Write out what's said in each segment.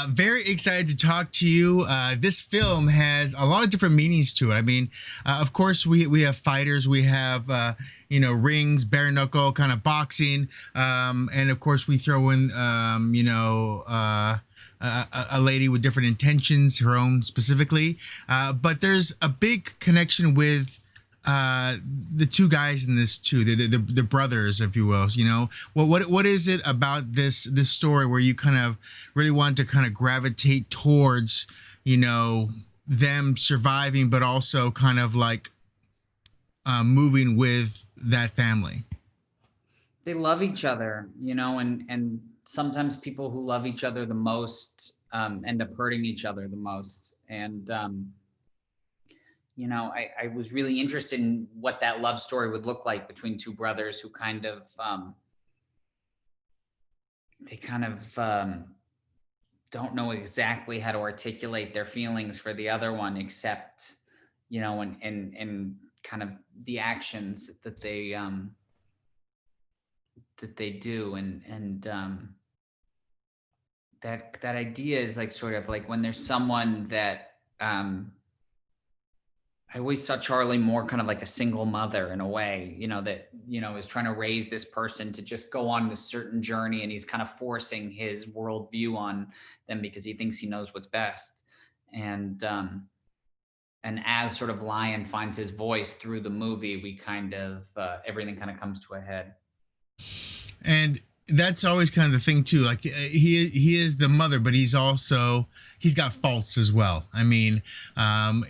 Very excited to talk to you. This film has a lot of different meanings to it. I mean, of course, we have fighters, we have rings, bare knuckle kind of boxing, and of course we throw in a lady with different intentions, her own specifically. But there's a big connection with the two guys in this too, the brothers, if you will. What is it about this story where you kind of really want to kind of gravitate towards them surviving, but also kind of like moving with that family? They love each other, and sometimes people who love each other the most end up hurting each other the most. And I was really interested in what that love story would look like between two brothers who kind of don't know exactly how to articulate their feelings for the other one, except and kind of the actions that they do. And that idea is like sort of like when there's someone that I always saw Charlie more kind of like a single mother in a way, that, is trying to raise this person to just go on this certain journey, and he's kind of forcing his worldview on them because he thinks he knows what's best. And as sort of Lion finds his voice through the movie, we kind of everything kind of comes to a head. And that's always kind of the thing too. Like he is the mother, but he's got faults as well. I mean,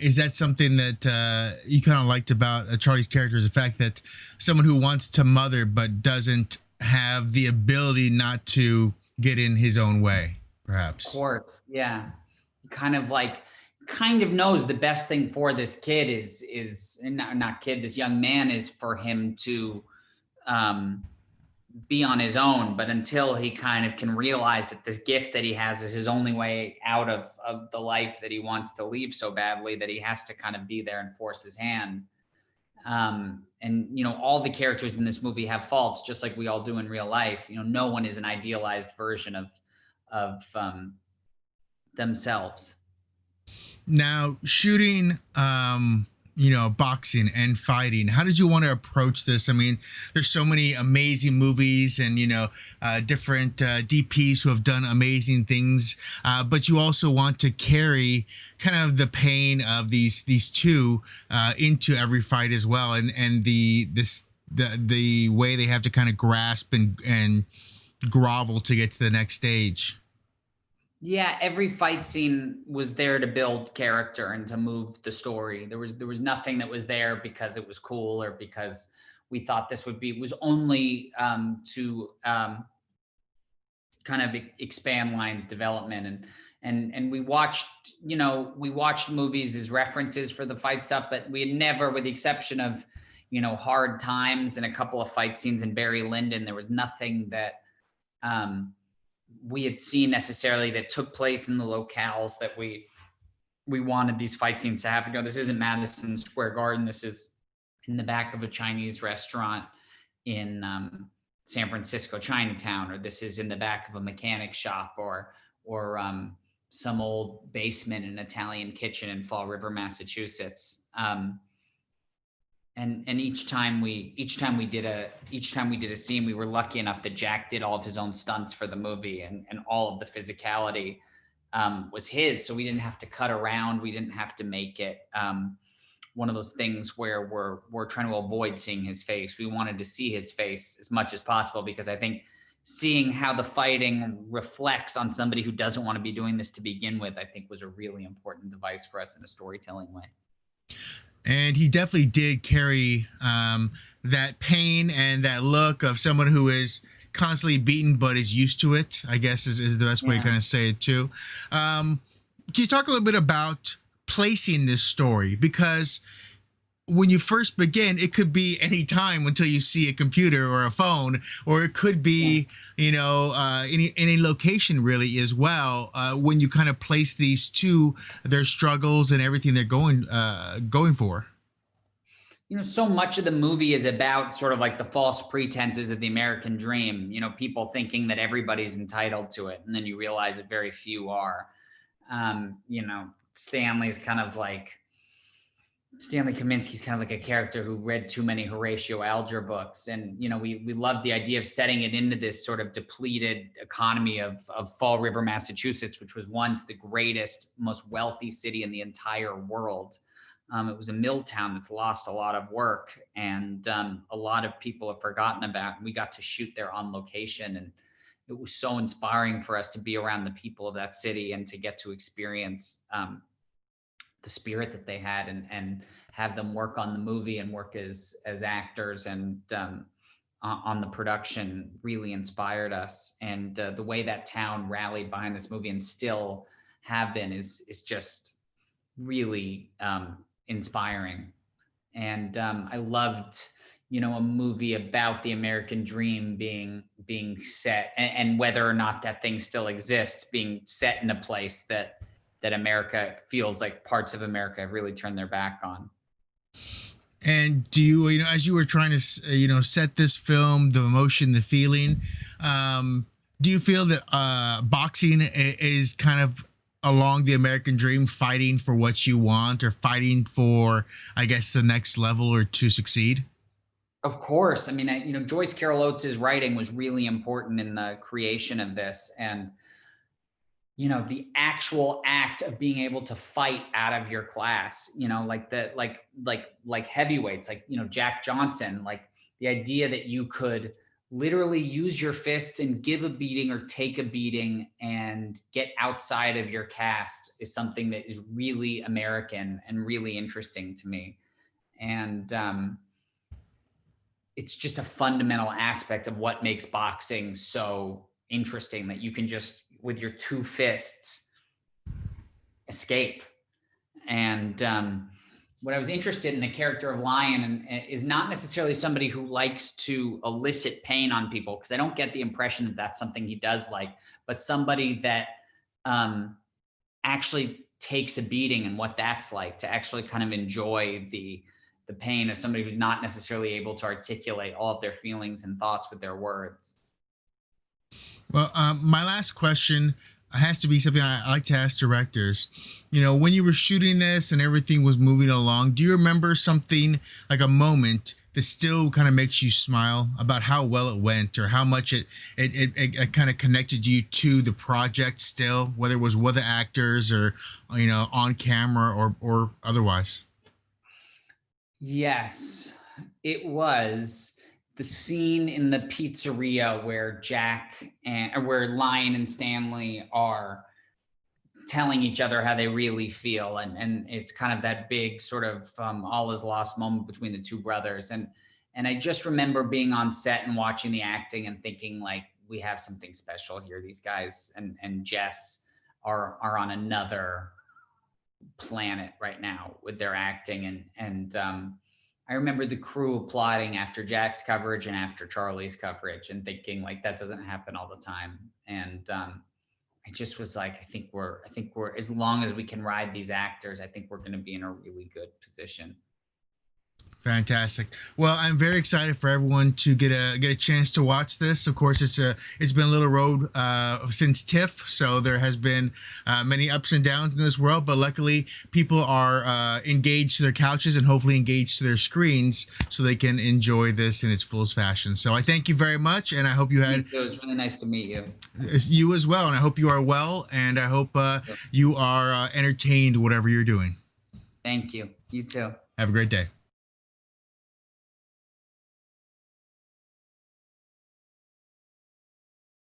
is that something that you kind of liked about Charlie's character? Is the fact that someone who wants to mother but doesn't have the ability not to get in his own way, perhaps? Of course, yeah. Kind of knows the best thing for this kid is and not kid, this young man, is for him to um be on his own. But until he kind of can realize that this gift that he has is his only way out of the life that he wants to leave so badly, that he has to kind of be there and force his hand. And all the characters in this movie have faults, just like we all do in real life. No one is an idealized version of themselves. Now, shooting, boxing and fighting, how did you want to approach this? I mean, there's so many amazing movies and, different DPs who have done amazing things, but you also want to carry kind of the pain of these two into every fight as well. And the way they have to kind of grasp and grovel to get to the next stage. Yeah, every fight scene was there to build character and to move the story. There was nothing that was there because it was cool or because we thought this would be. It was only to kind of expand Lion's development. And we watched movies as references for the fight stuff, but we had never, with the exception of Hard Times and a couple of fight scenes in Barry Lyndon, there was nothing that we had seen necessarily that took place in the locales that we wanted these fight scenes to happen. This isn't Madison Square Garden. This is in the back of a Chinese restaurant in San Francisco, Chinatown, or this is in the back of a mechanic shop, or some old basement in an Italian kitchen in Fall River, Massachusetts. And each time we did a scene, we were lucky enough that Jack did all of his own stunts for the movie, and all of the physicality was his. So we didn't have to cut around. We didn't have to make it one of those things where we're trying to avoid seeing his face. We wanted to see his face as much as possible, because I think seeing how the fighting reflects on somebody who doesn't want to be doing this to begin with, I think was a really important device for us in a storytelling way. And he definitely did carry that pain and that look of someone who is constantly beaten but is used to it, I guess is the best way to kind of say it too. Can you talk a little bit about placing this story? Because when you first begin, it could be any time until you see a computer or a phone, or it could be, any location really as well. When you kind of place these two, their struggles and everything they're going for. so much of the movie is about sort of like the false pretenses of the American dream, people thinking that everybody's entitled to it. And then you realize that very few are. Stanley's kind of like, Stanley Kaminsky's kind of like a character who read too many Horatio Alger books. And, we love the idea of setting it into this sort of depleted economy of Fall River, Massachusetts, which was once the greatest, most wealthy city in the entire world. It was a mill town that's lost a lot of work, and a lot of people have forgotten about. We got to shoot there on location, and it was so inspiring for us to be around the people of that city and to get to experience the spirit that they had, and have them work on the movie and work as actors, and on the production really inspired us. And the way that town rallied behind this movie and still have been is just really inspiring. And I loved, a movie about the American dream being set, and whether or not that thing still exists, being set in a place that America feels like parts of America have really turned their back on. And do you, as you were trying to, set this film, the emotion, the feeling, do you feel that boxing is kind of along the American dream, fighting for what you want, or fighting for, I guess, the next level, or to succeed? Of course. I mean, Joyce Carol Oates' writing was really important in the creation of this. And the actual act of being able to fight out of your class, like heavyweights, like, Jack Johnson, like the idea that you could literally use your fists and give a beating or take a beating and get outside of your caste is something that is really American and really interesting to me. And it's just a fundamental aspect of what makes boxing so interesting, that you can just, with your two fists, escape. And what I was interested in the character of Lion is not necessarily somebody who likes to elicit pain on people, because I don't get the impression that that's something he does like, but somebody that actually takes a beating and what that's like, to actually kind of enjoy the pain of somebody who's not necessarily able to articulate all of their feelings and thoughts with their words. Well, my last question has to be something I like to ask directors. When you were shooting this and everything was moving along, do you remember something, like a moment that still kind of makes you smile about how well it went, or how much it kind of connected you to the project still, whether it was with the actors, or, on camera, or otherwise? Yes, it was the scene in the pizzeria where where Lion and Stanley are telling each other how they really feel. And it's kind of that big sort of all is lost moment between the two brothers. And I just remember being on set and watching the acting and thinking, like, we have something special here. These guys and Jess are on another planet right now with their acting. And I remember the crew applauding after Jack's coverage and after Charlie's coverage, and thinking, like, that doesn't happen all the time. And I just was like, I think we're, as long as we can ride these actors, I think we're going to be in a really good position. Fantastic. Well, I'm very excited for everyone to get a chance to watch this. Of course, it's been a little road since TIFF, so there has been many ups and downs in this world. But luckily, people are engaged to their couches and hopefully engaged to their screens, so they can enjoy this in its fullest fashion. So I thank you very much, and I hope you had. It was really nice to meet you. You as well, and I hope you are well, and I hope you are entertained whatever you're doing. Thank you. You too. Have a great day.